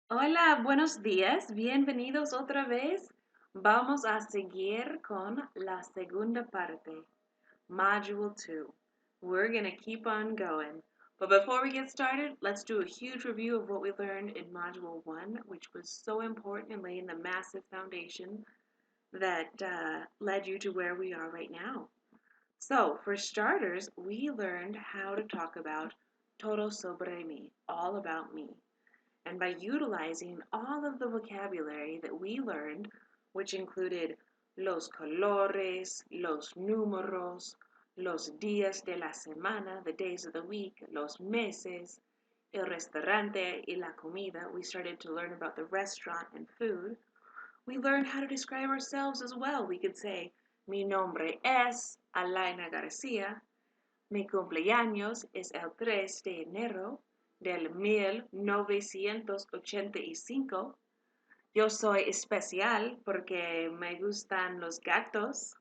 Hola, buenos días, bienvenidos otra vez. Vamos a seguir con la segunda parte, Module 2. We're going to keep on going. But before we get started, let's do a huge review of what we learned in Module 1, which was so important in laying the massive foundation that led you to where we are right now. So, for starters, we learned how to talk about todo sobre mí, all about me. And by utilizing all of the vocabulary that we learned, which included los colores, los números, los días de la semana, the days of the week, los meses, el restaurante y la comida, we started to learn about the restaurant and food. We learned how to describe ourselves as well. We could say, mi nombre es Alaina Garcia, mi cumpleaños es el 3 de enero del 1985. Yo soy especial porque me gustan los gatos.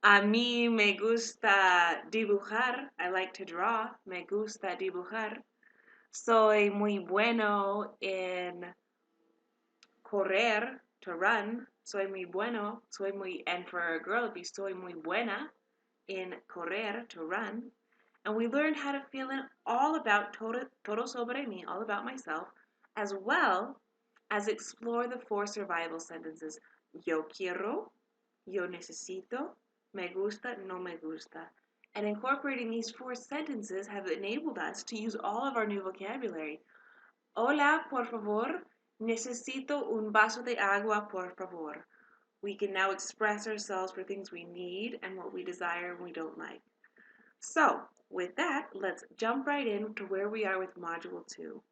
A mí me gusta dibujar. I like to draw. Me gusta dibujar. Soy muy bueno en correr, to run. Soy muy bueno. And for a girl, soy muy buena in correr, to run. And we learned how to feel in all about todo sobre mí, all about myself, as well as explore the 4 survival sentences. Yo quiero, yo necesito, me gusta, no me gusta. And incorporating these 4 sentences have enabled us to use all of our new vocabulary. Hola, por favor. Necesito un vaso de agua, por favor. We can now express ourselves for things we need and what we desire and we don't like. So, with that, let's jump right in to where we are with Module 2.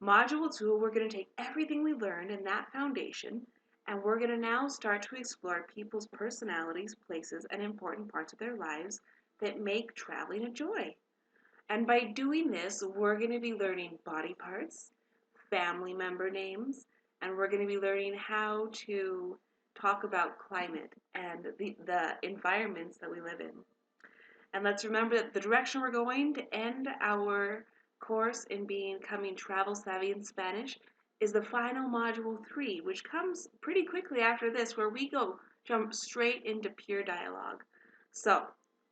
Module 2, we're going to take everything we learned in that foundation, and we're going to now start to explore people's personalities, places, and important parts of their lives that make traveling a joy. And by doing this, we're going to be learning body parts, family member names, and we're going to be learning how to talk about climate and the environments that we live in. And let's remember that the direction we're going to end our course in becoming travel savvy in Spanish is the final module 3, which comes pretty quickly after this, where we jump straight into pure dialogue. So,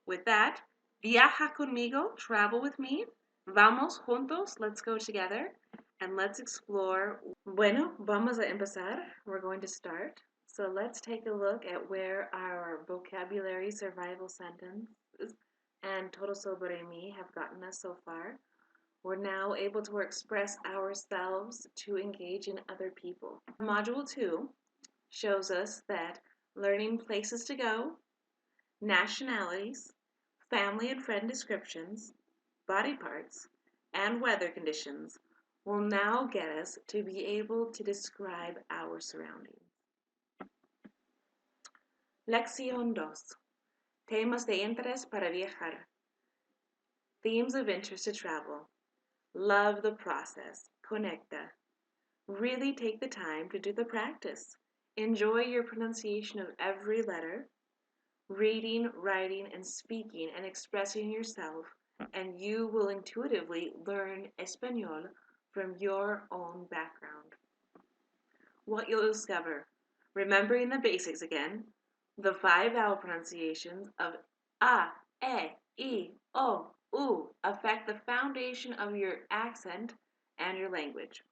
with that, viaja conmigo, travel with me. Vamos juntos, let's go together, and let's explore. Bueno, vamos a empezar. We're going to start. So let's take a look at where our vocabulary survival sentences and todo sobre mí have gotten us so far. We're now able to express ourselves to engage in other people. Module 2 shows us that learning places to go, nationalities, family and friend descriptions, body parts, and weather conditions will now get us to be able to describe our surroundings. Lección 2. Temas de interés para viajar. Themes of interest to travel. Love the process. Conecta. Really take the time to do the practice. Enjoy your pronunciation of every letter. Reading, writing, and speaking and expressing yourself, and you will intuitively learn Espanol from your own background. What you'll discover. Remembering the basics again. The 5 vowel pronunciations of A, E, I, O, U affect the foundation of your accent and your language.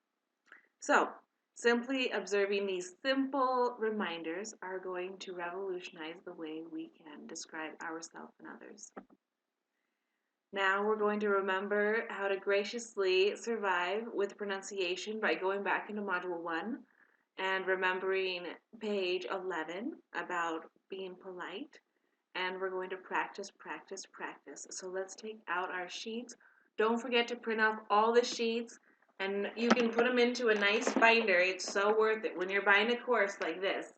So, simply observing these simple reminders are going to revolutionize the way we can describe ourselves and others. Now we're going to remember how to graciously survive with pronunciation by going back into Module 1 and remembering page 11 about being polite. And we're going to practice, practice, practice. So let's take out our sheets. Don't forget to print off all the sheets, and you can put them into a nice binder. It's so worth it. When you're buying a course like this,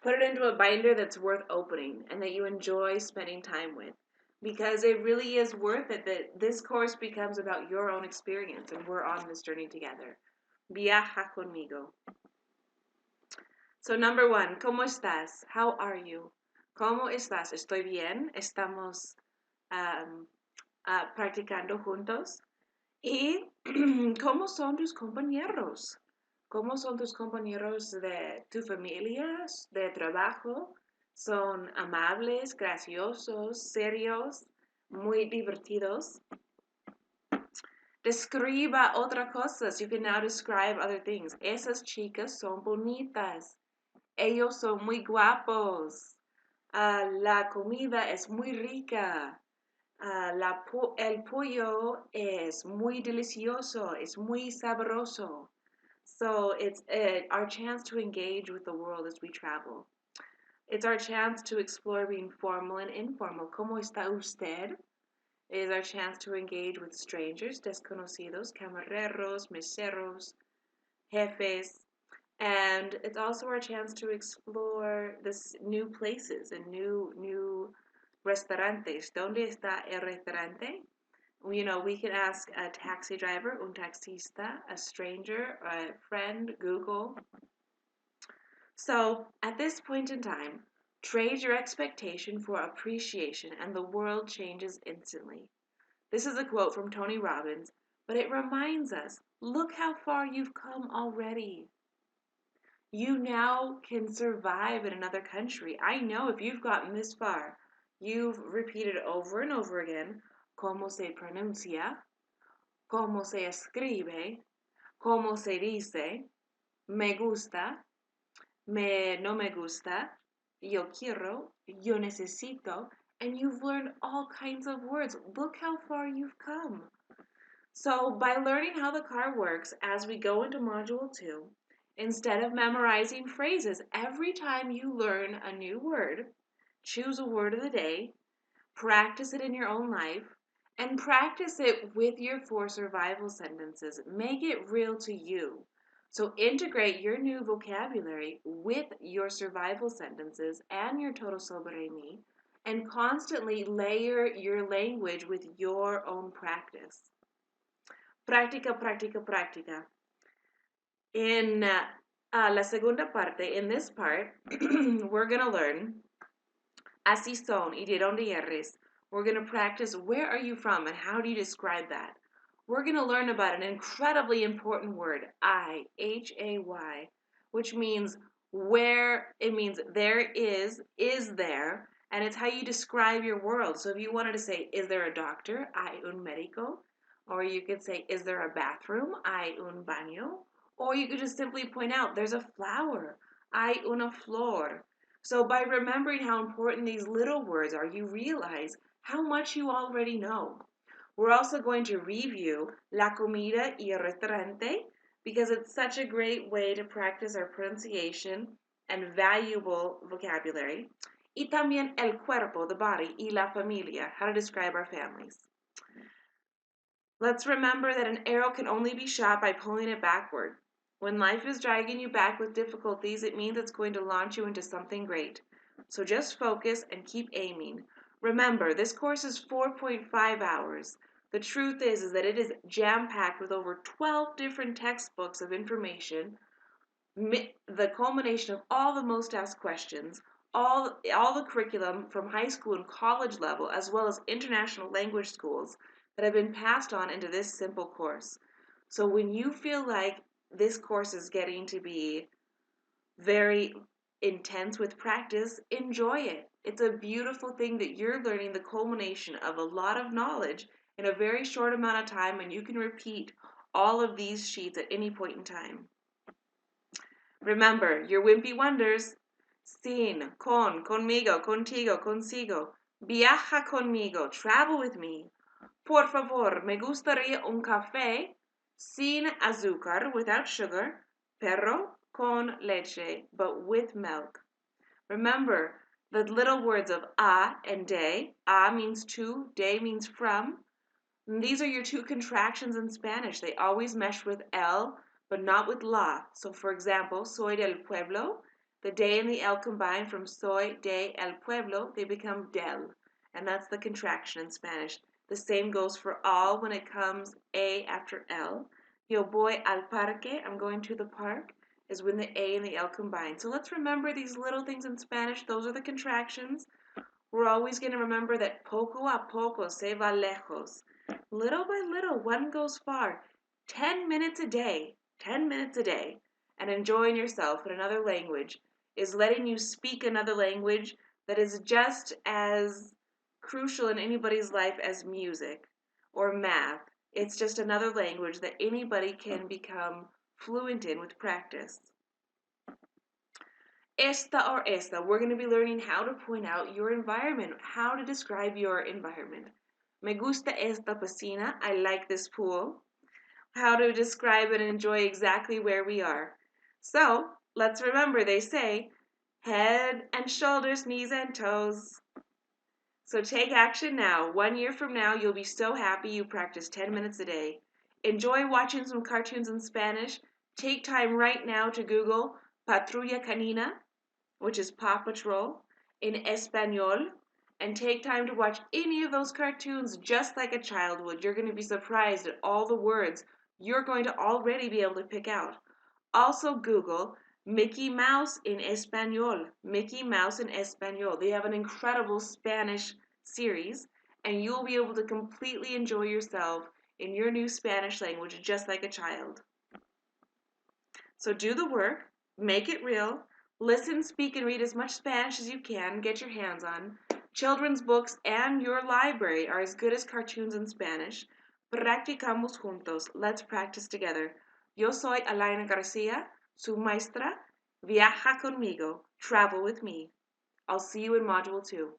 put it into a binder that's worth opening and that you enjoy spending time with. Because it really is worth it that this course becomes about your own experience, and we're on this journey together. Viaja conmigo. So number 1, ¿cómo estás? How are you? ¿Cómo estás? Estoy bien. Estamos practicando juntos. ¿Y cómo son tus compañeros? ¿Cómo son tus compañeros de tu familia, de trabajo? ¿Son amables, graciosos, serios, muy divertidos? Describa otra cosa. You can now describe other things. Esas chicas son bonitas. Ellos son muy guapos. La comida es muy rica. El pollo es muy delicioso. Es muy sabroso. So it's our chance to engage with the world as we travel. It's our chance to explore being formal and informal. ¿Cómo está usted? It is our chance to engage with strangers, desconocidos, camareros, meseros, jefes, and it's also our chance to explore this new places and new restaurantes. ¿Dónde está el restaurante? You know, we can ask a taxi driver, un taxista, a stranger, a friend, Google. So, at this point in time, trade your expectation for appreciation and the world changes instantly. This is a quote from Tony Robbins, but it reminds us, look how far you've come already. You now can survive in another country. I know if you've gotten this far, you've repeated over and over again cómo se pronuncia, cómo se escribe, cómo se dice, me gusta, no me gusta, yo quiero, yo necesito, and you've learned all kinds of words. Look how far you've come. So, by learning how the car works as we go into Module 2, instead of memorizing phrases, every time you learn a new word, choose a word of the day, practice it in your own life, and practice it with your 4 survival sentences. Make it real to you. So integrate your new vocabulary with your survival sentences and your todo sobre mí, and constantly layer your language with your own practice. Práctica, práctica, práctica. In la segunda parte, in this part, we're going to learn así son y de dónde eres. We're going to practice where are you from and how do you describe that. We're going to learn about an incredibly important word, I, Hay, which means where, it means there is there, and it's how you describe your world. So if you wanted to say, is there a doctor? Hay un médico. Or you could say, is there a bathroom? Hay un baño. Or you could just simply point out, there's a flower. Hay una flor. So by remembering how important these little words are, you realize how much you already know. We're also going to review la comida y el restaurante because it's such a great way to practice our pronunciation and valuable vocabulary. Y también el cuerpo, the body, y la familia, how to describe our families. Let's remember that an arrow can only be shot by pulling it backward. When life is dragging you back with difficulties, it means it's going to launch you into something great. So just focus and keep aiming. Remember, this course is 4.5 hours. The truth is that it is jam-packed with over 12 different textbooks of information, the culmination of all the most asked questions, all the curriculum from high school and college level, as well as international language schools that have been passed on into this simple course. So when you feel like this course is getting to be very intense with practice, enjoy it. It's a beautiful thing that you're learning the culmination of a lot of knowledge in a very short amount of time, and you can repeat all of these sheets at any point in time. Remember, your wimpy wonders. Sin, con, conmigo, contigo, consigo. Viaja conmigo, travel with me. Por favor, me gustaría un café sin azúcar, without sugar, pero con leche, but with milk. Remember the little words of a and de. A means to, de means from. And these are your 2 contractions in Spanish. They always mesh with el, but not with la. So for example, soy del pueblo. The de and the el combine from soy de el pueblo. They become del. And that's the contraction in Spanish. The same goes for all when it comes a after el. Yo voy al parque. I'm going to the park is when the a and the l combine. So let's remember these little things in Spanish. Those are the contractions. We're always going to remember that poco a poco se va lejos. Little by little, one goes far. 10 minutes a day. 10 minutes a day. and enjoying yourself in another language is letting you speak another language that is just as crucial in anybody's life as music or math. It's just another language that anybody can become fluent in with practice. Esta or esta, we're going to be learning how to point out your environment, how to describe your environment. Me gusta esta piscina, I like this pool. How to describe and enjoy exactly where we are. So let's remember they say head and shoulders, knees and toes. So take action now. 1 year from now, you'll be so happy you practice 10 minutes a day. Enjoy watching some cartoons in Spanish. Take time right now to Google Patrulla Canina, which is Paw Patrol, in Espanol, and take time to watch any of those cartoons just like a child would. You're going to be surprised at all the words you're going to already be able to pick out. Also Google Mickey Mouse in Espanol. Mickey Mouse in Espanol. They have an incredible Spanish series, and you'll be able to completely enjoy yourself in your new Spanish language just like a child. So do the work, make it real, listen, speak, and read as much Spanish as you can, get your hands on. Children's books and your library are as good as cartoons in Spanish. Practicamos juntos. Let's practice together. Yo soy Alaina Garcia, su maestra. Viaja conmigo. Travel with me. I'll see you in Module 2.